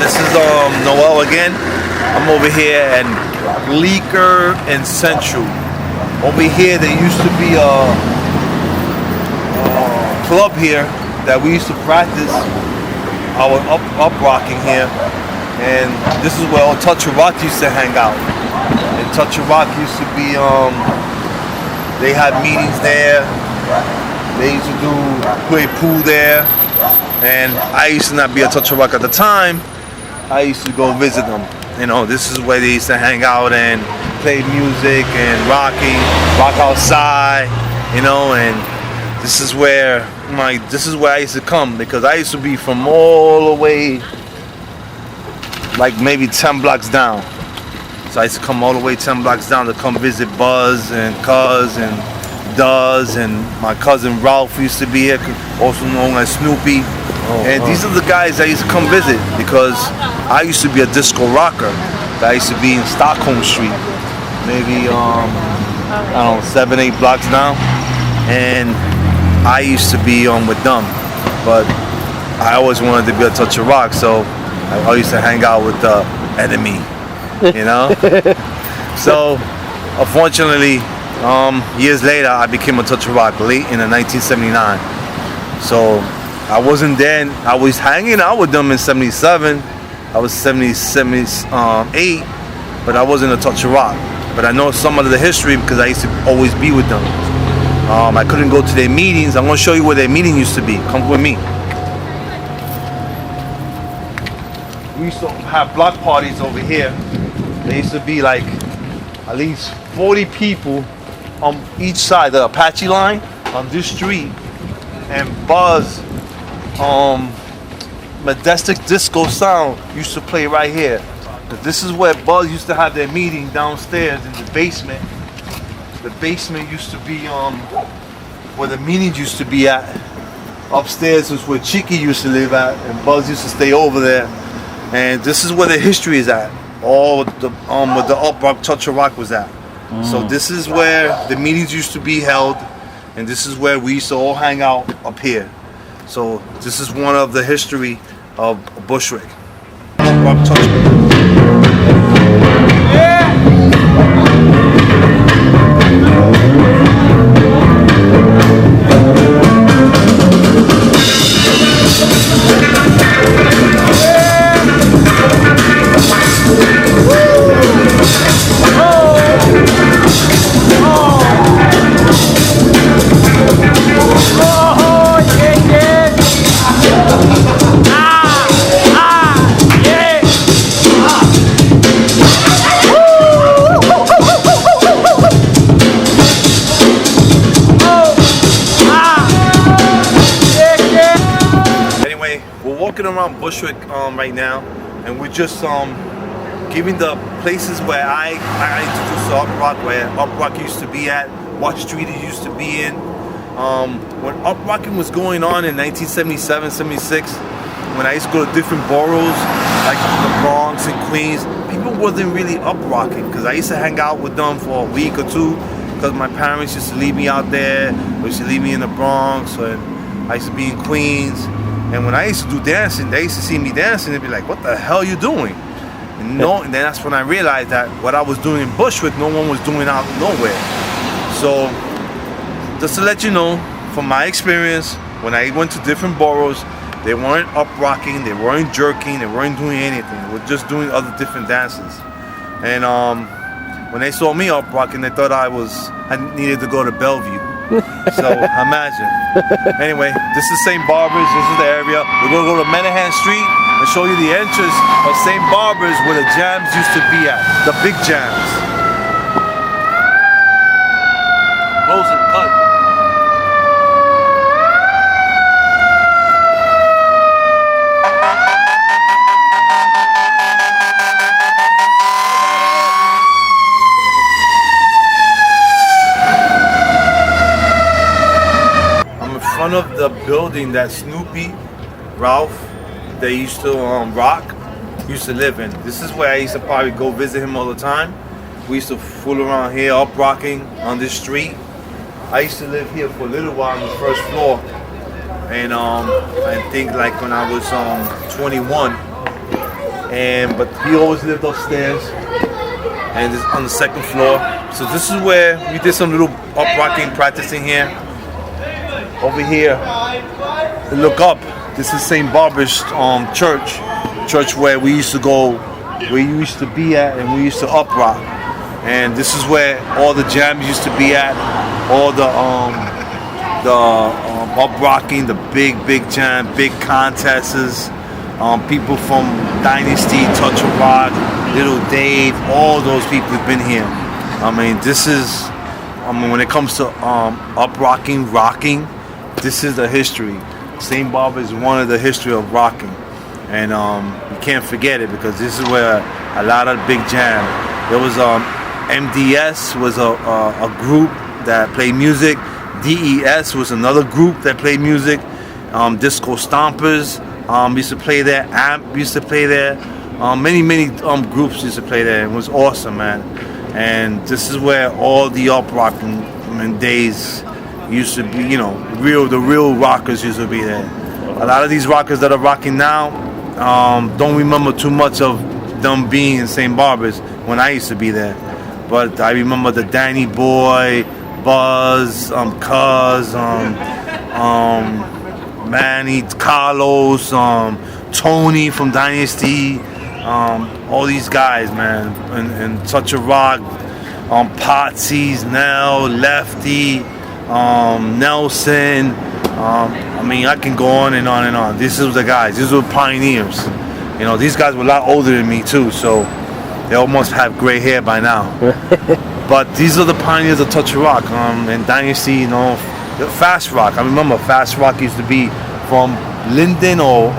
This is Noel again. I'm over here at Bleecker and Central. Over here there used to be a club here that we used to practice our uprocking here, and this is where Noel Touch of Rock used to hang out. And Touch of Rock used to be they had meetings there. They used to play pool there, and I used to not be a Touch of Rock at the time. I used to go visit them. You know, this is where they used to hang out and play music and rock outside. You know, and this is where I used to come, because I used to be from all the way, like maybe 10 blocks down. So I used to come all the way 10 blocks down to come visit Buzz and Cuz and Duz, and my cousin Ralph used to be here, also known as Snoopy. These are the guys I used to come visit, because I used to be a disco rocker. I used to be in Stockholm Street, maybe I don't know, 7-8 blocks down, and I used to be with them. But I always wanted to be a Touch of Rock, so I used to hang out with the enemy, you know. So unfortunately, years later, I became a Touch of Rock late in 1979. So I wasn't there. I was hanging out with them in 77. I was 78, but I wasn't a Touch of Rock. But I know some of the history because I used to always be with them. I couldn't go to their meetings. I'm going to show you where their meeting used to be. Come with me. We used to have block parties over here. There used to be like at least 40 people on each side, the Apache line on this street, and Buzz, Majestic Disco Sound used to play right here. This is where Buzz used to have their meeting downstairs in the basement. The basement used to be where the meetings used to be at. Upstairs was where Chicky used to live at, and Buzz used to stay over there. And this is where the history is at. All the where the Uprock Touch of Rock was at. So this is where the meetings used to be held, and this is where we used to all hang out up here. So this is one of the history of Bushwick. Uprock Touch of Rock. Around Bushwick right now, and we're just giving the places where I introduced to Uprock, where Uprock used to be at, what street it used to be in. When Uprocking was going on in 1977, 76, when I used to go to different boroughs like the Bronx and Queens, people wasn't really Uprocking, because I used to hang out with them for a week or two, because my parents used to leave me out there, or used to leave me in the Bronx, and I used to be in Queens. And when I used to do dancing, they used to see me dancing, they'd be like, what the hell are you doing? And then that's when I realized that what I was doing in Bushwick, no one was doing out nowhere. So, just to let you know, from my experience, when I went to different boroughs, they weren't uprocking, they weren't jerking, they weren't doing anything. They were just doing other different dances. And when they saw me uprocking, they thought I needed to go to Bellevue. So imagine. Anyway, this is St. Barbara's. This is the area. We're gonna go to Menahan Street and show you the entrance of St. Barbara's, where the jams used to be at, the big jams. Close it, cut. Of the building that Snoopy, Ralph, they used to rock, used to live in. This is where I used to probably go visit him all the time. We used to fool around here, uprocking on this street. I used to live here for a little while on the first floor, and I think like when I was 21, but he always lived upstairs, and it's on the second floor. So this is where we did some little uprocking practicing here. Over here, look up. This is St. Barbara's church where we used to go, where you used to be at, and we used to uprock. And this is where all the jams used to be at, all the uprocking, the big jam, big contests. People from Dynasty, Touch of Rock, Little Dave, all those people have been here. I mean, this is, when it comes to uprocking, rocking, this is the history. St. Barbara is one of the history of rocking. And you can't forget it, because this is where a lot of big jam. There was MDS was a group that played music. DES was another group that played music. Disco Stompers used to play there. AMP used to play there. Many groups used to play there. It was awesome, man. And this is where all the uprocking days used to be. You know, the real rockers used to be there. A lot of these rockers that are rocking now don't remember too much of them being in St. Barbara's when I used to be there. But I remember the Danny Boy, Buzz, Cuz, Manny, Carlos, Tony from Dynasty, all these guys, man, and Touch of Rock, Potsy's, Nell, Lefty, Nelson. I mean, I can go on and on and on. This is the guys. These were pioneers. You know, these guys were a lot older than me too, so they almost have gray hair by now. But these are the pioneers of Touch of Rock, and Dynasty, you know, the Fast Rock. I remember Fast Rock used to be from Linden or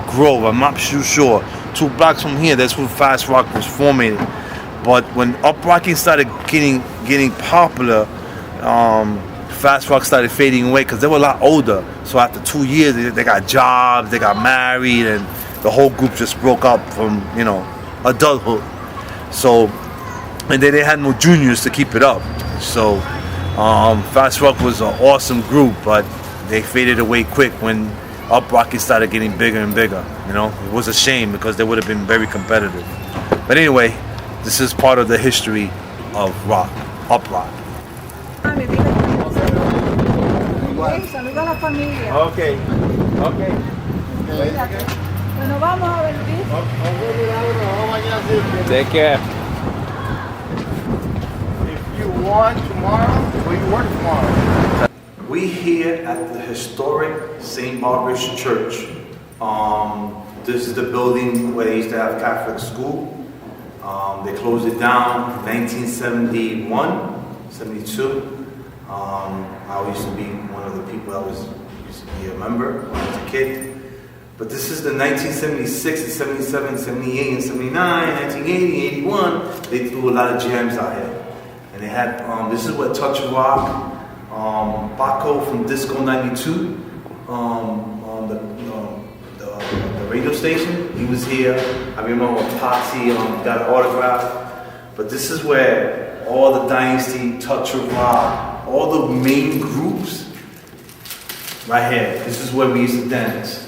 Grove. I'm not too sure. 2 blocks from here, that's where Fast Rock was formed. But when uprocking started getting popular, Fast Rock started fading away because they were a lot older. So after 2 years, they got jobs, they got married, and the whole group just broke up from, you know, adulthood. So, and then they had no juniors to keep it up. So Fast Rock was an awesome group, but they faded away quick when uprocking started getting bigger and bigger. You know, it was a shame because they would have been very competitive. But anyway, this is part of the history of rock, uprock. Saluda a la familia. Okay. Bueno, vamos a ver. Take care. If you want tomorrow, will you work tomorrow? We here at the historic St. Barbara's Church. This is the building where they used to have Catholic school. They closed it down in 1971, 72. I used to be one of the people that used to be a member when I was a kid. But this is the 1976 and 77, 78 and 79, 1980, 81. They threw a lot of jams out here. And they had, this is where Touch of Rock, Baco from Disco 92, the radio station, he was here. I remember Potsy got an autograph. But this is where all the Dynasty, Touch of Rock, all the main groups, right here. This is where we used to dance.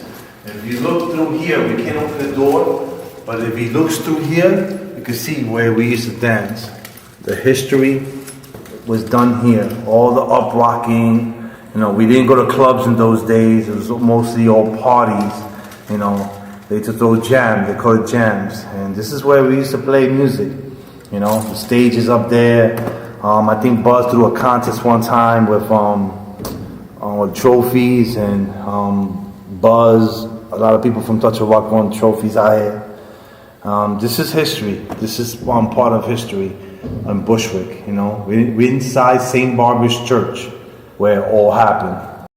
And if you look through here, we can't open the door, but if he looks through here, you can see where we used to dance. The history was done here. All the uprocking, you know, we didn't go to clubs in those days. It was mostly all parties, you know. They took those jams, they called it jams. And this is where we used to play music, you know. The stage is up there. I think Buzz threw a contest one time with trophies, and Buzz, a lot of people from Touch of Rock won trophies out here. This is history. This is part of history in Bushwick, you know. We're inside St. Barbara's Church where it all happened.